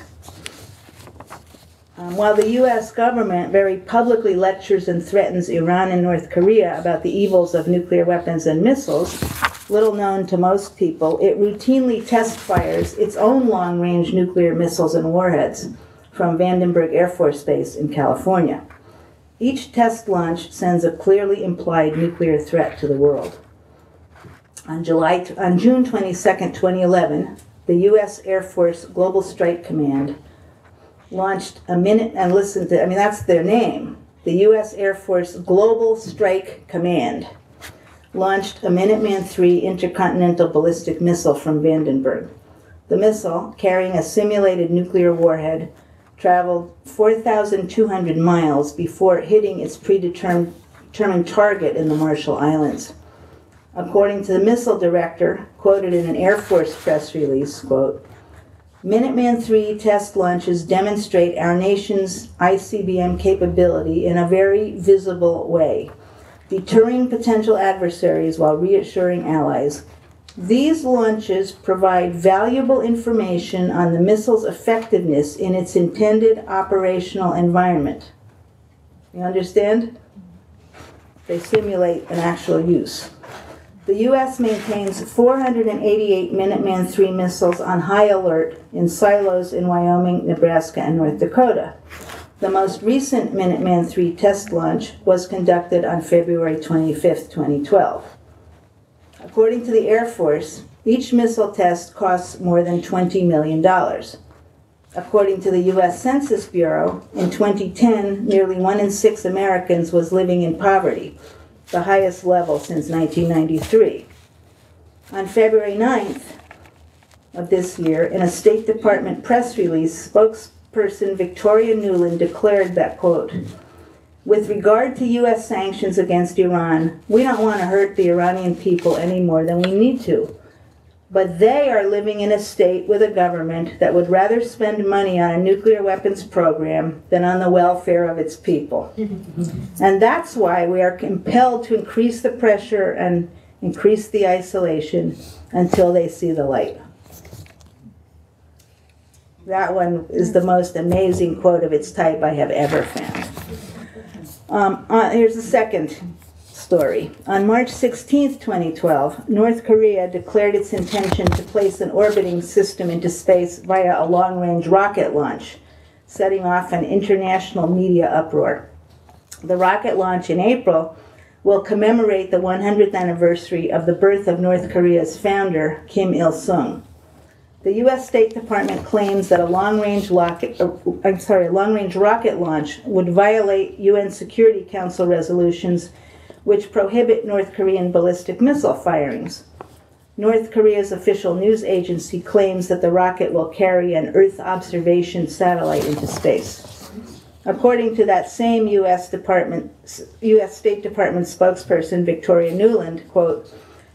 While the U.S. government very publicly lectures and threatens Iran and North Korea about the evils of nuclear weapons and missiles, little known to most people, it routinely test fires its own long-range nuclear missiles and warheads from Vandenberg Air Force Base in California. Each test launch sends a clearly implied nuclear threat to the world. On June 22, 2011, the U.S. Air Force Global Strike Command launched a minute, and listen to, I mean, that's their name. The U.S. Air Force Global Strike Command launched a Minuteman III intercontinental ballistic missile from Vandenberg. The missile, carrying a simulated nuclear warhead, traveled 4,200 miles before hitting its predetermined target in the Marshall Islands. According to the missile director, quoted in an Air Force press release, quote, Minuteman III test launches demonstrate our nation's ICBM capability in a very visible way, deterring potential adversaries while reassuring allies. These launches provide valuable information on the missile's effectiveness in its intended operational environment. You understand? They simulate an actual use. The U.S. maintains 488 Minuteman III missiles on high alert in silos in Wyoming, Nebraska, and North Dakota. The most recent Minuteman III test launch was conducted on February 25, 2012. According to the Air Force, each missile test costs more than $20 million. According to the U.S. Census Bureau, in 2010, nearly 1 in 6 Americans was living in poverty, the highest level since 1993. On February 9th of this year, in a State Department press release, spokesperson Victoria Nuland declared that, quote, with regard to U.S. sanctions against Iran, we don't want to hurt the Iranian people any more than we need to. But they are living in a state with a government that would rather spend money on a nuclear weapons program than on the welfare of its people. And that's why we are compelled to increase the pressure and increase the isolation until they see the light. That one is the most amazing quote of its type I have ever found. Here's the second story. On March 16, 2012, North Korea declared its intention to place an orbiting system into space via a long-range rocket launch, setting off an international media uproar. The rocket launch in April will commemorate the 100th anniversary of the birth of North Korea's founder, Kim Il-sung. The U.S. State Department claims that a long-range rocket launch would violate UN Security Council resolutions which prohibit North Korean ballistic missile firings. North Korea's official news agency claims that the rocket will carry an Earth observation satellite into space. According to that same U.S. State Department spokesperson Victoria Nuland, quote,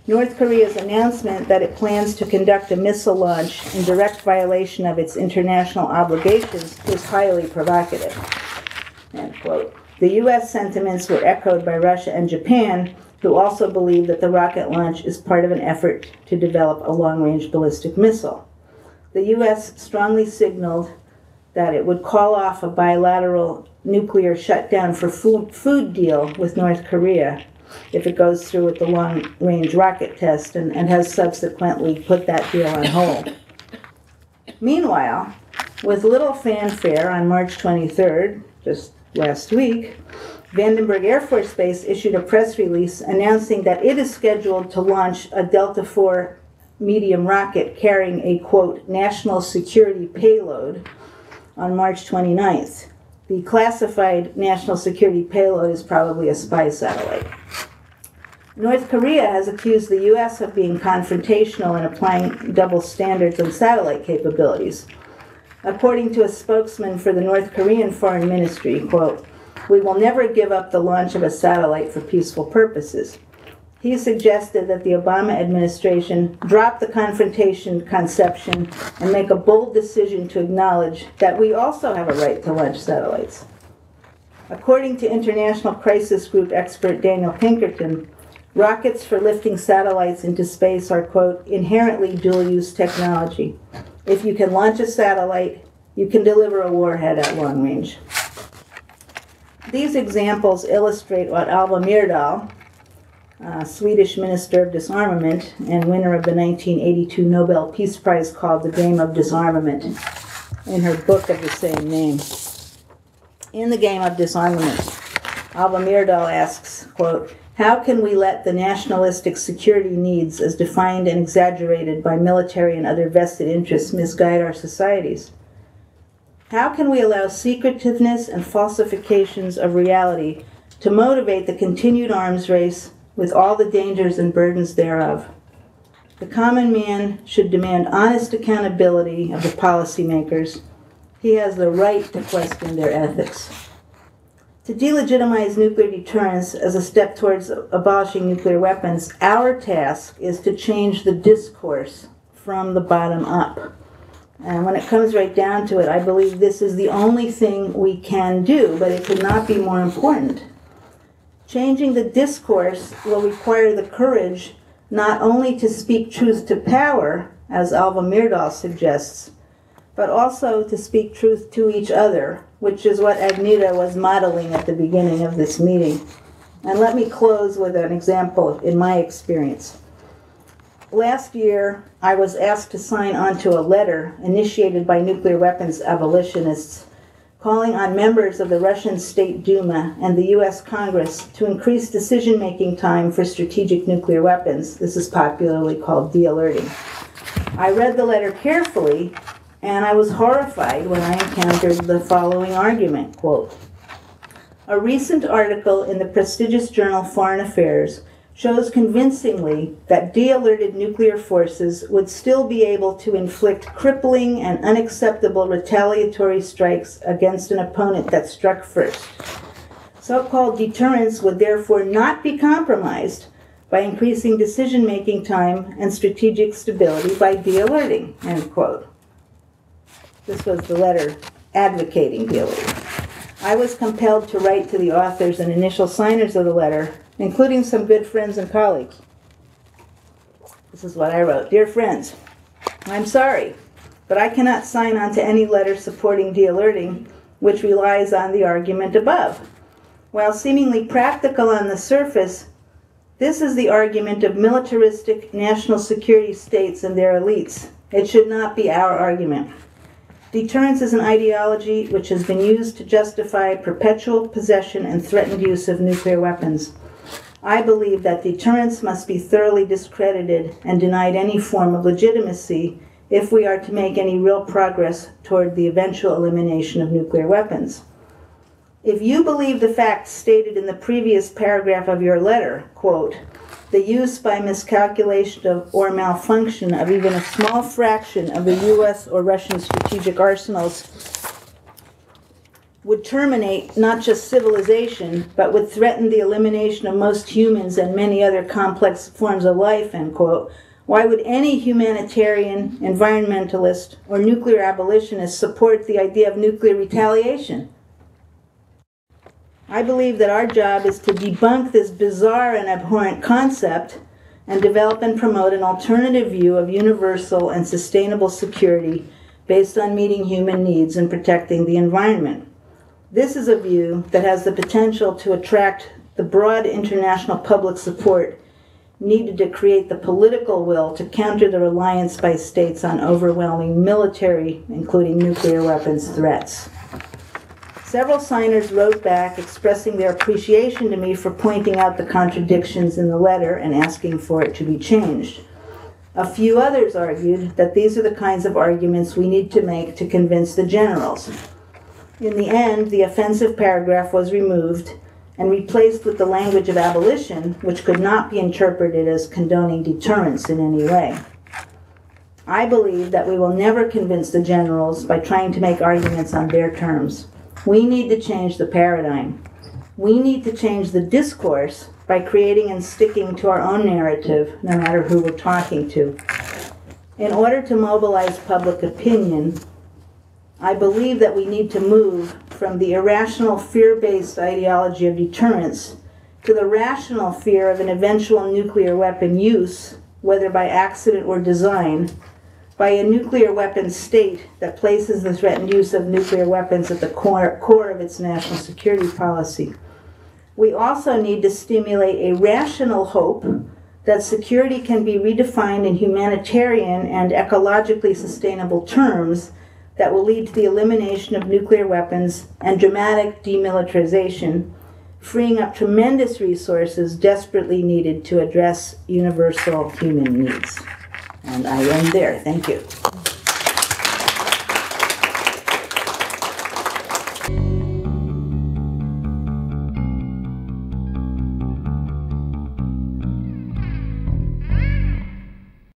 North Korea's announcement that it plans to conduct a missile launch in direct violation of its international obligations is highly provocative, end quote. The U.S. sentiments were echoed by Russia and Japan, who also believe that the rocket launch is part of an effort to develop a long-range ballistic missile. The U.S. strongly signaled that it would call off a bilateral nuclear shutdown for food deal with North Korea if it goes through with the long-range rocket test, and has subsequently put that deal on hold. Meanwhile, with little fanfare on March 23rd, just last week, Vandenberg Air Force Base issued a press release announcing that it is scheduled to launch a Delta IV medium rocket carrying a, quote, national security payload on March 29th. The classified national security payload is probably a spy satellite. North Korea has accused the U.S. of being confrontational and applying double standards on satellite capabilities. According to a spokesman for the North Korean Foreign Ministry, quote, we will never give up the launch of a satellite for peaceful purposes. He suggested that the Obama administration drop the confrontation conception and make a bold decision to acknowledge that we also have a right to launch satellites. According to International Crisis Group expert Daniel Pinkerton, rockets for lifting satellites into space are, quote, inherently dual-use technology. If you can launch a satellite, you can deliver a warhead at long range. These examples illustrate what Alva Myrdal, Swedish Minister of Disarmament and winner of the 1982 Nobel Peace Prize, called The Game of Disarmament in her book of the same name. In The Game of Disarmament, Alva Myrdal asks, quote, How can we let the nationalistic security needs as defined and exaggerated by military and other vested interests misguide our societies? How can we allow secretiveness and falsifications of reality to motivate the continued arms race with all the dangers and burdens thereof? The common man should demand honest accountability of the policymakers. He has the right to question their ethics. To delegitimize nuclear deterrence as a step towards abolishing nuclear weapons, our task is to change the discourse from the bottom up. And when it comes right down to it, I believe this is the only thing we can do, but it could not be more important. Changing the discourse will require the courage not only to speak truth to power, as Alva Myrdal suggests, but also to speak truth to each other, which is what Agneta was modeling at the beginning of this meeting. And let me close with an example in my experience. Last year, I was asked to sign onto a letter initiated by nuclear weapons abolitionists calling on members of the Russian State Duma and the U.S. Congress to increase decision-making time for strategic nuclear weapons. This is popularly called de-alerting. I read the letter carefully, and I was horrified when I encountered the following argument, quote, "A recent article in the prestigious journal Foreign Affairs shows convincingly that de-alerted nuclear forces would still be able to inflict crippling and unacceptable retaliatory strikes against an opponent that struck first. So-called deterrence would therefore not be compromised by increasing decision-making time and strategic stability by de-alerting," end quote. This was the letter advocating de-alerting. I was compelled to write to the authors and initial signers of the letter, including some good friends and colleagues. This is what I wrote. "Dear friends, I'm sorry, but I cannot sign on to any letter supporting de-alerting which relies on the argument above. While seemingly practical on the surface, this is the argument of militaristic national security states and their elites. It should not be our argument. Deterrence is an ideology which has been used to justify perpetual possession and threatened use of nuclear weapons. I believe that deterrence must be thoroughly discredited and denied any form of legitimacy if we are to make any real progress toward the eventual elimination of nuclear weapons. If you believe the facts stated in the previous paragraph of your letter, quote, the use by miscalculation or malfunction of even a small fraction of the U.S. or Russian strategic arsenals would terminate not just civilization, but would threaten the elimination of most humans and many other complex forms of life, end quote, why would any humanitarian, environmentalist, or nuclear abolitionist support the idea of nuclear retaliation? I believe that our job is to debunk this bizarre and abhorrent concept and develop and promote an alternative view of universal and sustainable security based on meeting human needs and protecting the environment. This is a view that has the potential to attract the broad international public support needed to create the political will to counter the reliance by states on overwhelming military, including nuclear weapons, threats. Several signers wrote back expressing their appreciation to me for pointing out the contradictions in the letter and asking for it to be changed. A few others argued that these are the kinds of arguments we need to make to convince the generals. In the end, the offensive paragraph was removed and replaced with the language of abolition, which could not be interpreted as condoning deterrence in any way. I believe that we will never convince the generals by trying to make arguments on their terms. We need to change the paradigm. We need to change the discourse by creating and sticking to our own narrative, no matter who we're talking to. In order to mobilize public opinion, I believe that we need to move from the irrational fear-based ideology of deterrence to the rational fear of an eventual nuclear weapon use, whether by accident or design, by a nuclear weapons state that places the threatened use of nuclear weapons at the core of its national security policy. We also need to stimulate a rational hope that security can be redefined in humanitarian and ecologically sustainable terms that will lead to the elimination of nuclear weapons and dramatic demilitarization, freeing up tremendous resources desperately needed to address universal human needs. And I end there. Thank you.